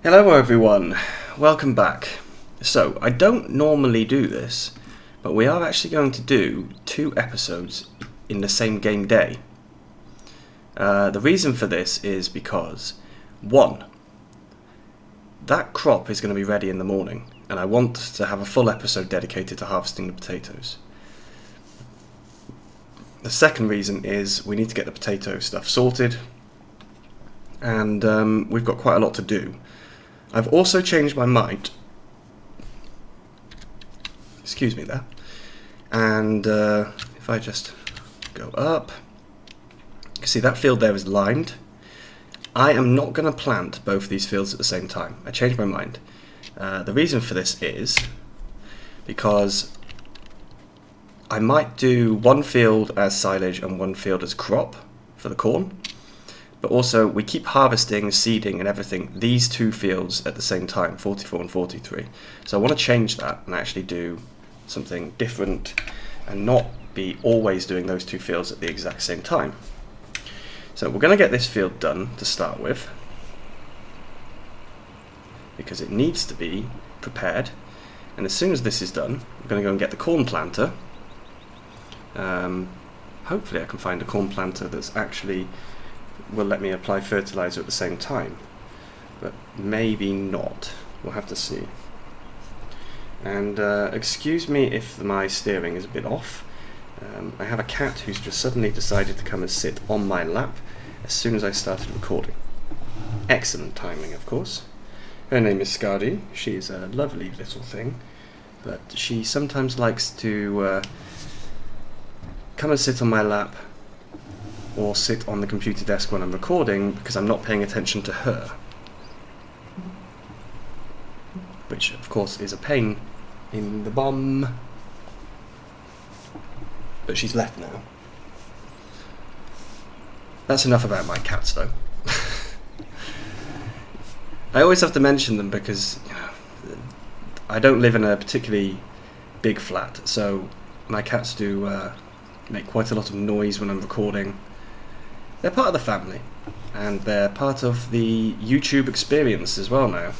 Hello everyone, welcome back. So, I don't normally do this, but we are actually going to do 2 episodes in the same game day. The reason for this is because, 1, that crop is going to be ready in the morning, and I want to have a full episode dedicated to harvesting the potatoes. The second reason is we need to get the potato stuff sorted, and we've got quite a lot to do. I've also changed my mind. Excuse me there. And if I just go up, you can see that field there is lined. I am not going to plant both these fields at the same time. I changed my mind. The reason for this is because I might do one field as silage and one field as crop for the corn. But also, we keep harvesting, seeding and everything, these 2 fields at the same time, 44 and 43. So I want to change that and actually do something different and not be always doing those 2 fields at the exact same time. So we're going to get this field done to start with, because it needs to be prepared. And as soon as this is done, we're going to go and get the corn planter. Hopefully I can find a corn planter that's actually will let me apply fertilizer at the same time, but maybe not. We'll have to see. And excuse me if my steering is a bit off. I have a cat who's just suddenly decided to come and sit on my lap as soon as I started recording. Excellent timing, of course. Her name is Scardy. She's a lovely little thing, but she sometimes likes to come and sit on my lap or sit on the computer desk when I'm recording because I'm not paying attention to her, which of course is a pain in the bum. But she's left now. That's enough about my cats though. I always have to mention them because I don't live in a particularly big flat, so my cats do make quite a lot of noise when I'm recording. They're part of the family, and they're part of the YouTube experience as well now,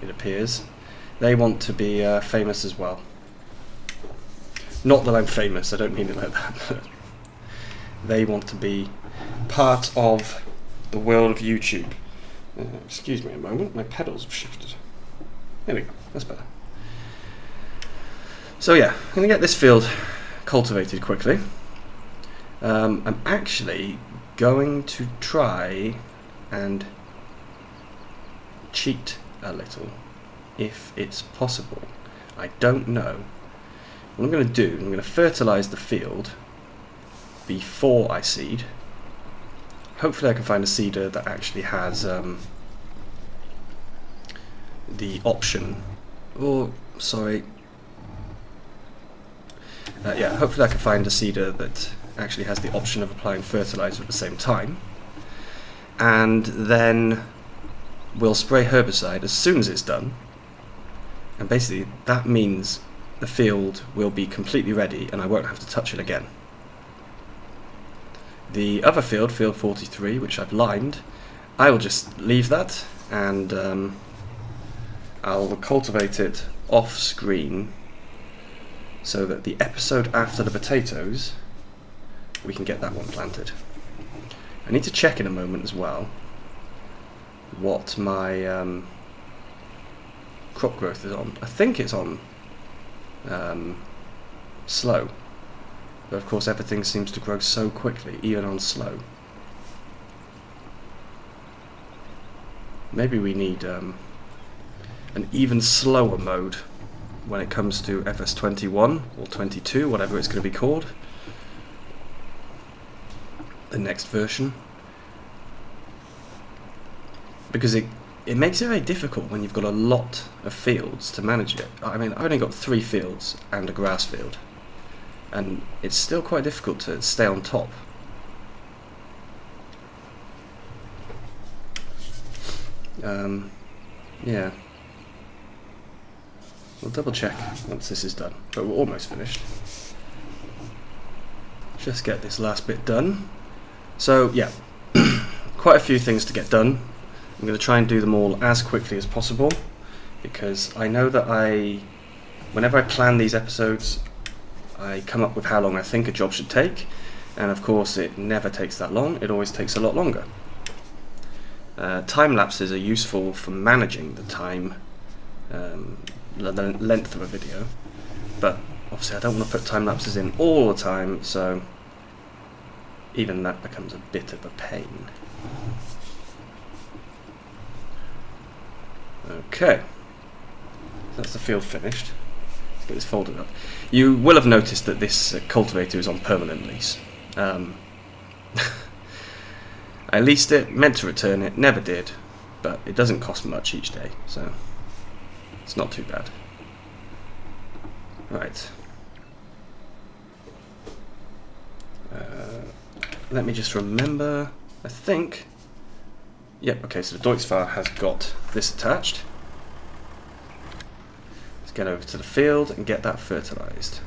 it appears. They want to be famous as well. Not that I'm famous, I don't mean it like that, but they want to be part of the world of YouTube. Excuse me a moment, my pedals have shifted. There we go, that's better. So yeah, I'm going to get this field cultivated quickly. I'm actually going to try and cheat a little, if it's possible. I don't know. What I'm going to do, I'm going to fertilise the field before I seed. Hopefully I can find a seeder that actually has the option, hopefully I can find a seeder that actually has the option of applying fertilizer at the same time, and then we'll spray herbicide as soon as it's done, and basically that means the field will be completely ready and I won't have to touch it again. The other field, field 43, which I've lined, I will just leave that and I'll cultivate it off screen so that the episode after the potatoes we can get that one planted. I need to check in a moment as well what my crop growth is on. I think it's on slow, but of course everything seems to grow so quickly, even on slow. Maybe we need an even slower mode when it comes to FS21 or 22, whatever it's going to be called, the next version, because it makes it very difficult when you've got a lot of fields to manage it. I mean, I've only got 3 fields and a grass field, and it's still quite difficult to stay on top. Yeah. We'll double check once this is done, but we're almost finished. Just get this last bit done. So yeah, quite a few things to get done. I'm going to try and do them all as quickly as possible, because I know that whenever I plan these episodes, I come up with how long I think a job should take, and of course it never takes that long, it always takes a lot longer. Time lapses are useful for managing the time, the length of a video, but obviously I don't want to put time lapses in all the time, so even that becomes a bit of a pain. Okay, that's the field finished. Let's get this folded up. You will have noticed that this cultivator is on permanent lease. I leased it, meant to return it, never did, but it doesn't cost much each day, so it's not too bad. Right. Let me just remember, I think, yep, okay, so the Deutz has got this attached. Let's get over to the field and get that fertilised.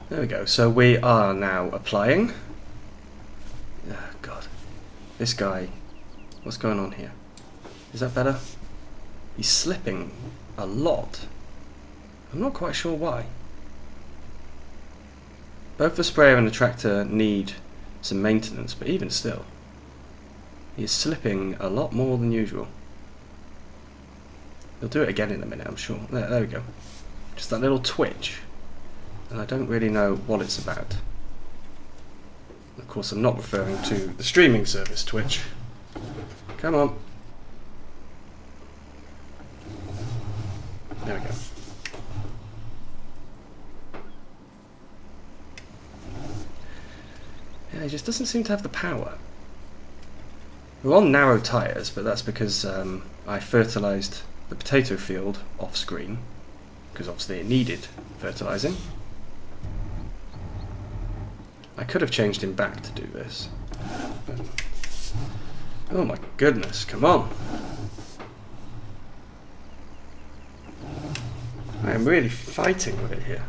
There we go, so we are now applying. Oh, God, this guy, what's going on here? Is that better? He's slipping a lot. I'm not quite sure why. Both the sprayer and the tractor need some maintenance, but even still, he's slipping a lot more than usual. He'll do it again in a minute, I'm sure. There we go. Just that little twitch, and I don't really know what it's about. Of course, I'm not referring to the streaming service Twitch. Come on. There we go. Yeah, he just doesn't seem to have the power. We're on narrow tyres, but that's because I fertilised the potato field off screen, because obviously it needed fertilising. I could have changed him back to do this. But oh my goodness, come on. I am really fighting with it here.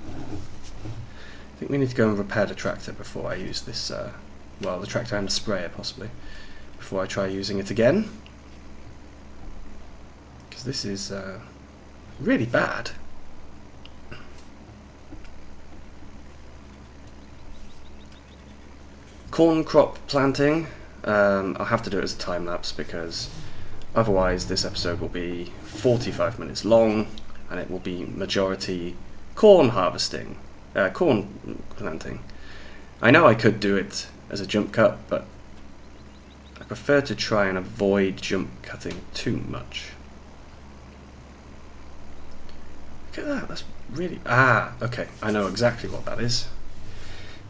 I think we need to go and repair the tractor before I use this, well, the tractor and the sprayer possibly, before I try using it again. Because this is really bad. Corn crop planting, I'll have to do it as a time lapse because otherwise this episode will be 45 minutes long and it will be majority corn harvesting. Corn planting. I know I could do it as a jump cut, but I prefer to try and avoid jump cutting too much. Look at that, that's really... Ah, okay, I know exactly what that is.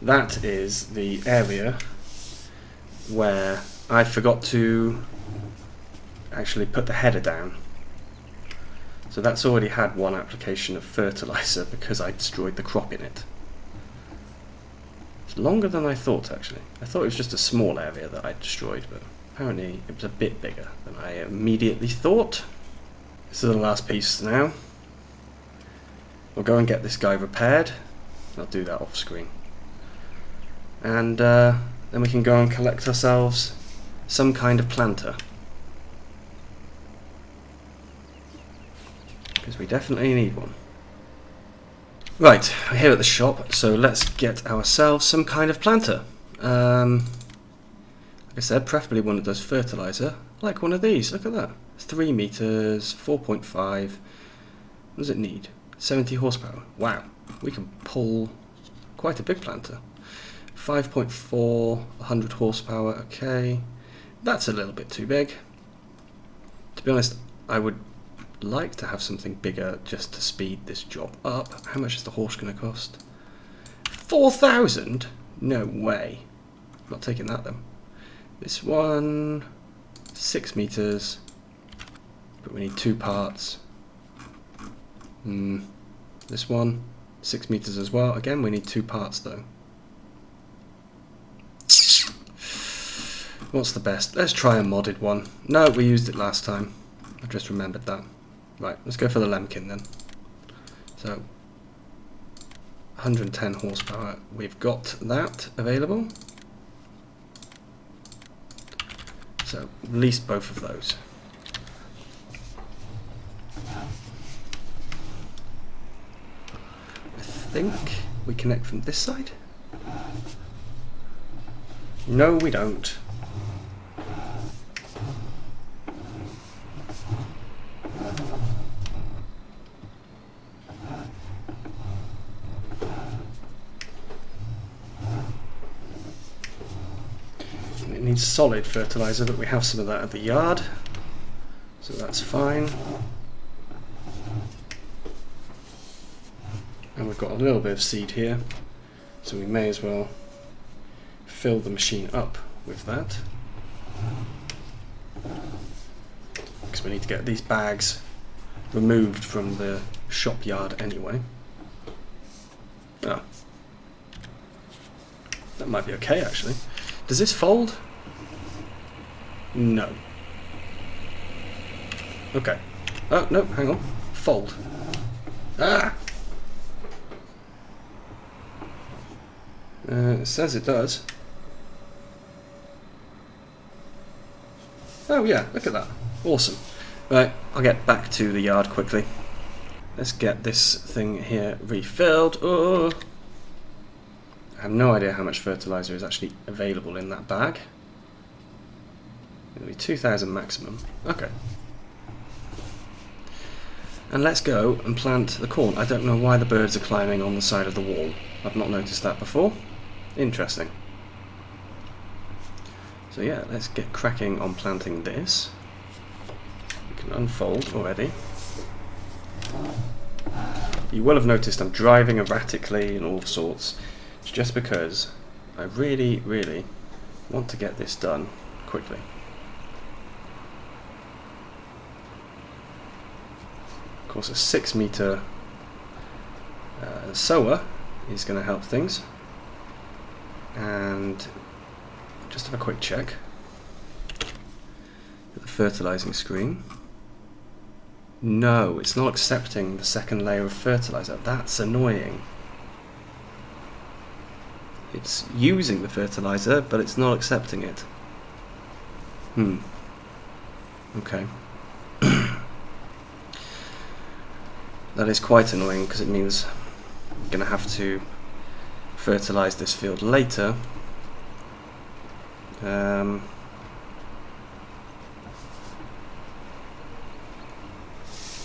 That is the area where I forgot to actually put the header down. So that's already had one application of fertiliser because I destroyed the crop in it. It's longer than I thought, actually. I thought it was just a small area that I destroyed, but apparently it was a bit bigger than I immediately thought. This is the last piece now. We'll go and get this guy repaired. I'll do that off screen. And then we can go and collect ourselves some kind of planter. Because we definitely need one. Right, we're here at the shop, so let's get ourselves some kind of planter. Like I said, preferably one that does fertiliser, like one of these. Look at that. 3 meters, 4.5. What does it need? 70 horsepower. Wow, we can pull quite a big planter. 5.4, 100 horsepower. Okay, that's a little bit too big. To be honest, I would like to have something bigger just to speed this job up. How much is the horse going to cost? 4,000? No way. I'm not taking that then. This one, 6 meters, but we need 2 parts. This one, 6 meters as well. Again, we need 2 parts though. What's the best? Let's try a modded one. No, we used it last time. I just remembered that. Right, let's go for the Lemkin then. So, 110 horsepower. We've got that available. So release both of those. I think we connect from this side. No, we don't. It needs solid fertilizer, but we have some of that at the yard, so that's fine. And we've got a little bit of seed here, so we may as well fill the machine up with that, because we need to get these bags removed from the shop yard anyway. Oh, that might be okay actually. Does this fold? No. Okay. Oh, no, hang on. Fold. Ah! It says it does. Oh yeah, look at that. Awesome. Right, I'll get back to the yard quickly. Let's get this thing here refilled. Oh! I have no idea how much fertilizer is actually available in that bag. It'll be 2,000 maximum. Okay. And let's go and plant the corn. I don't know why the birds are climbing on the side of the wall. I've not noticed that before. Interesting. So yeah, let's get cracking on planting this. We can unfold already. You will have noticed I'm driving erratically and all sorts. It's just because I really, really want to get this done quickly. Of course, a 6-meter sower is going to help things. And just have a quick check at the fertilizing screen. No, it's not accepting the second layer of fertilizer. That's annoying. It's using the fertilizer, but it's not accepting it. Okay. That is quite annoying, because it means I'm going to have to fertilize this field later.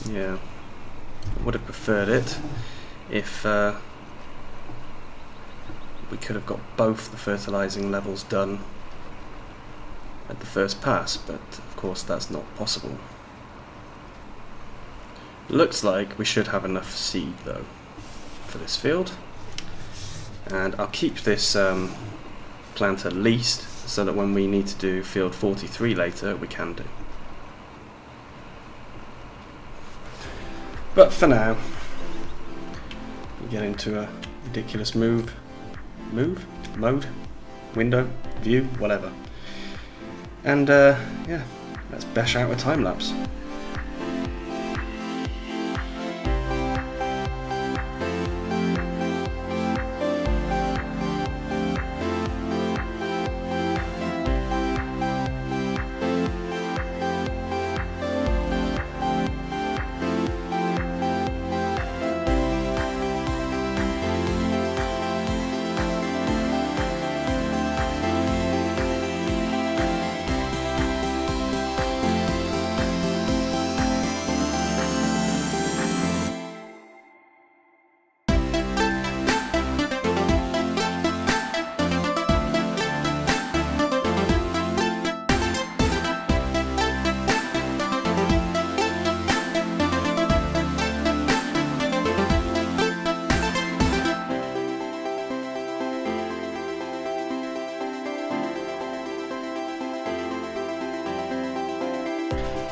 Yeah, I would have preferred it if we could have got both the fertilizing levels done at the first pass, but of course that's not possible. Looks like we should have enough seed though for this field, and I'll keep this plant at least so that when we need to do field 43 later we can do. But for now, we get into a ridiculous mode, window, view, whatever. And yeah, let's bash out a time lapse.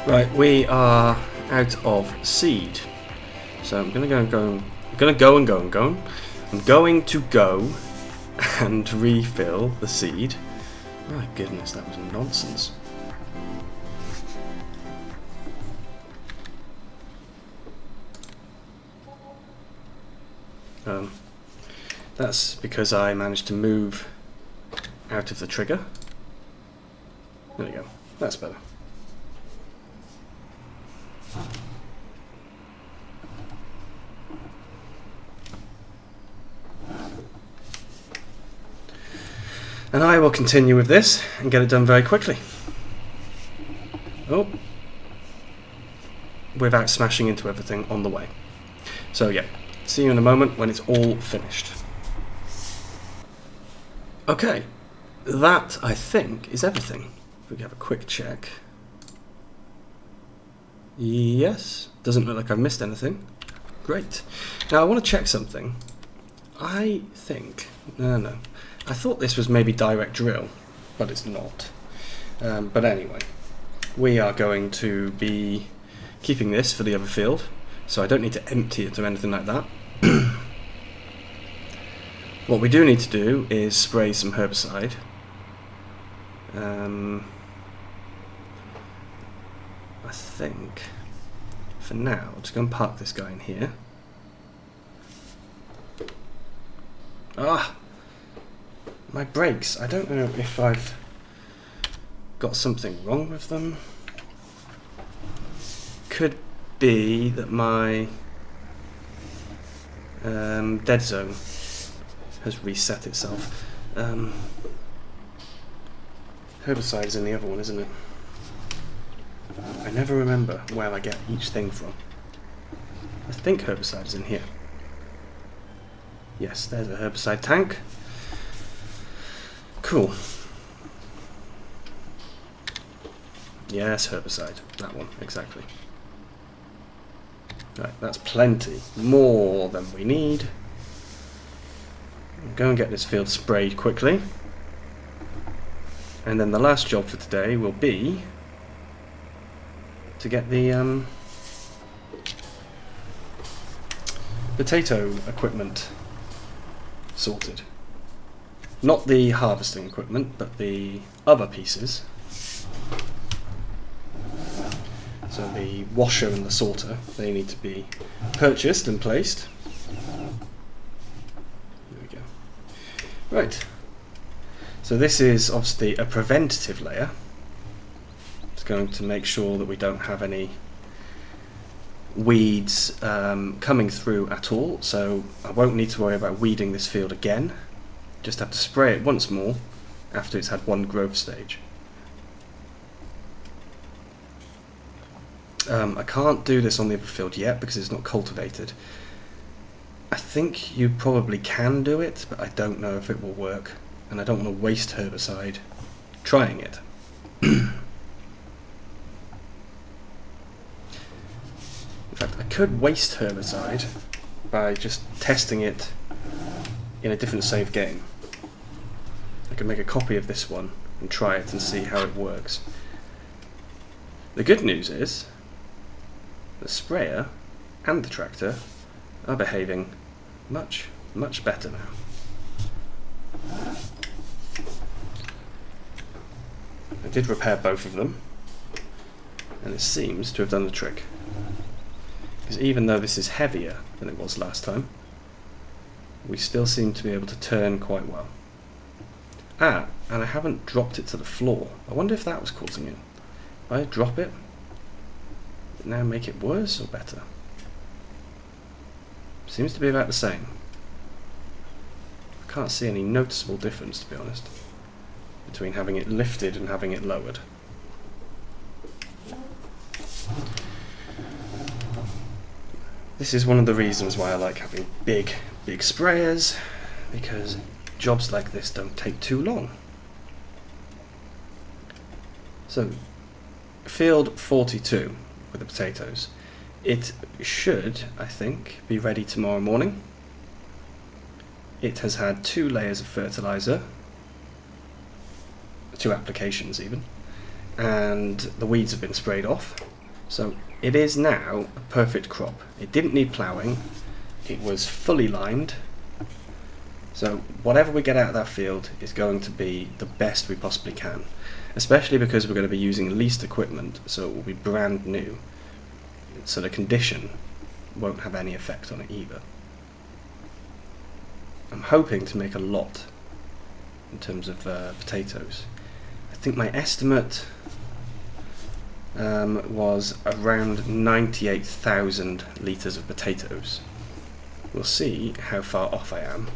Right, we are out of seed, so I'm going to go and refill the seed. My goodness, that was nonsense. That's because I managed to move out of the trigger. There we go. That's better. And I will continue with this and get it done very quickly. Oh, without smashing into everything on the way. So yeah, see you in a moment when it's all finished. Okay, that I think is everything. If we have a quick check. Yes, doesn't look like I've missed anything. Great. Now I want to check something. I think, no. I thought this was maybe direct drill, but it's not. But anyway, we are going to be keeping this for the other field, so I don't need to empty it or anything like that. What we do need to do is spray some herbicide. I think, for now, I'm just going to park this guy in here. Ah! My brakes, I don't know if I've got something wrong with them. Could be that my dead zone has reset itself. Herbicide is in the other one, isn't it? I never remember where I get each thing from. I think herbicide is in here. Yes, there's a herbicide tank. Cool. Yes, herbicide. That one, exactly. Right, that's plenty. More than we need. Go and get this field sprayed quickly. And then the last job for today will be to get the potato equipment sorted. Not the harvesting equipment, but the other pieces. So the washer and the sorter, they need to be purchased and placed. There we go. Right. So this is obviously a preventative layer. It's going to make sure that we don't have any weeds coming through at all. So I won't need to worry about weeding this field again. Just have to spray it once more after it's had one growth stage. I can't do this on the other field yet because it's not cultivated. I think you probably can do it, but I don't know if it will work, and I don't want to waste herbicide trying it. In fact, I could waste herbicide by just testing it in a different save game. I can make a copy of this one and try it and see how it works. The good news is the sprayer and the tractor are behaving much, much better now. I did repair both of them, and it seems to have done the trick. Because even though this is heavier than it was last time, we still seem to be able to turn quite well. Ah, and I haven't dropped it to the floor. I wonder if that was causing it. If I drop it, does it now make it worse or better? Seems to be about the same. I can't see any noticeable difference, to be honest, between having it lifted and having it lowered. This is one of the reasons why I like having big sprayers, because jobs like this don't take too long. So, field 42 with the potatoes. It should, I think, be ready tomorrow morning. It has had 2 layers of fertilizer, 2 applications even, and the weeds have been sprayed off. So it is now a perfect crop. It didn't need ploughing, it was fully limed. So whatever we get out of that field is going to be the best we possibly can, especially because we're going to be using leased equipment, so it will be brand new. So the condition won't have any effect on it either. I'm hoping to make a lot in terms of potatoes. I think my estimate was around 98,000 litres of potatoes. We'll see how far off I am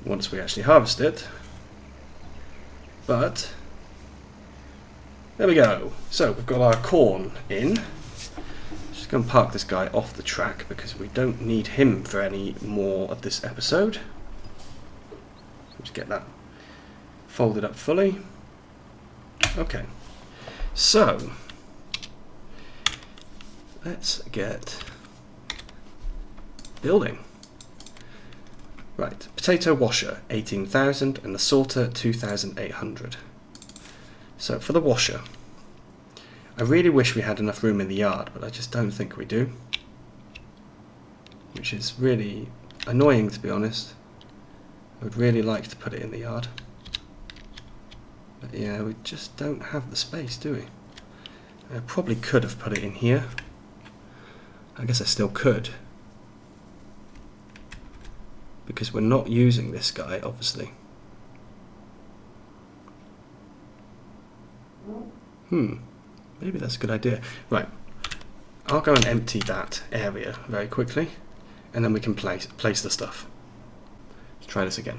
once we actually harvest it. But there we go. So we've got our corn in. Just going to park this guy off the track because we don't need him for any more of this episode. Just get that folded up fully. Okay, so let's get building. Right, potato washer 18,000 and the sorter 2,800. So for the washer, I really wish we had enough room in the yard, but I just don't think we do, which is really annoying, to be honest. I would really like to put it in the yard, but yeah, we just don't have the space, do we? I probably could have put it in here. I guess I still could, because we're not using this guy, obviously. Maybe that's a good idea. Right, I'll go and empty that area very quickly, and then we can place the stuff. Let's try this again.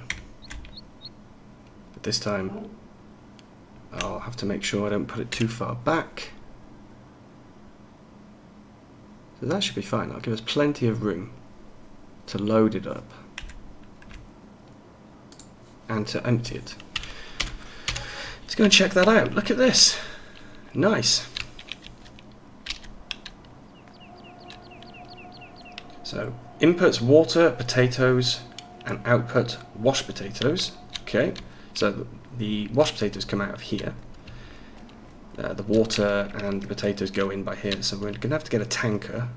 But this time, I'll have to make sure I don't put it too far back. So that should be fine. That'll give us plenty of room to load it up and to empty it. Let's go and check that out. Look at this. Nice. So inputs water, potatoes, and output washed potatoes. Okay, so the washed potatoes come out of here. The water and the potatoes go in by here, so we're going to have to get a tanker.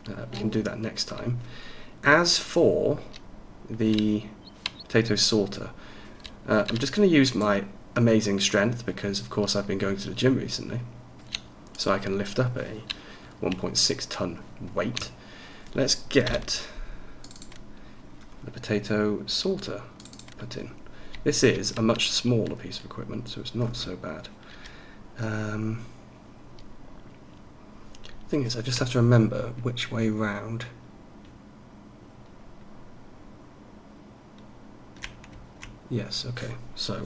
We can do that next time. As for the potato sorter, I'm just going to use my amazing strength because, of course, I've been going to the gym recently, so I can lift up a 1.6 ton weight. Let's get the potato sorter put in. This is a much smaller piece of equipment, so it's not so bad. Thing is, I just have to remember which way round. Yes, okay, so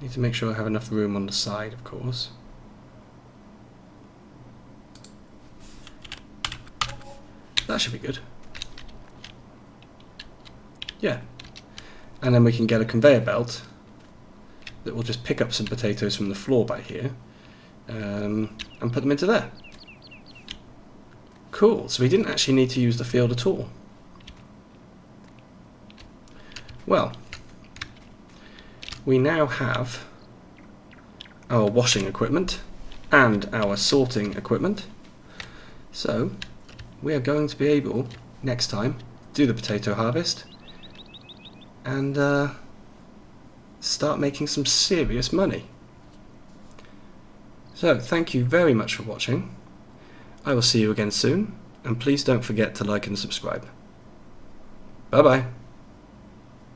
need to make sure I have enough room on the side, of course. That should be good. Yeah. And then we can get a conveyor belt that will just pick up some potatoes from the floor by here and put them into there. Cool, so we didn't actually need to use the field at all. Well, we now have our washing equipment and our sorting equipment. So we are going to be able, next time, do the potato harvest and start making some serious money. So thank you very much for watching. I will see you again soon, and please don't forget to like and subscribe. Bye bye.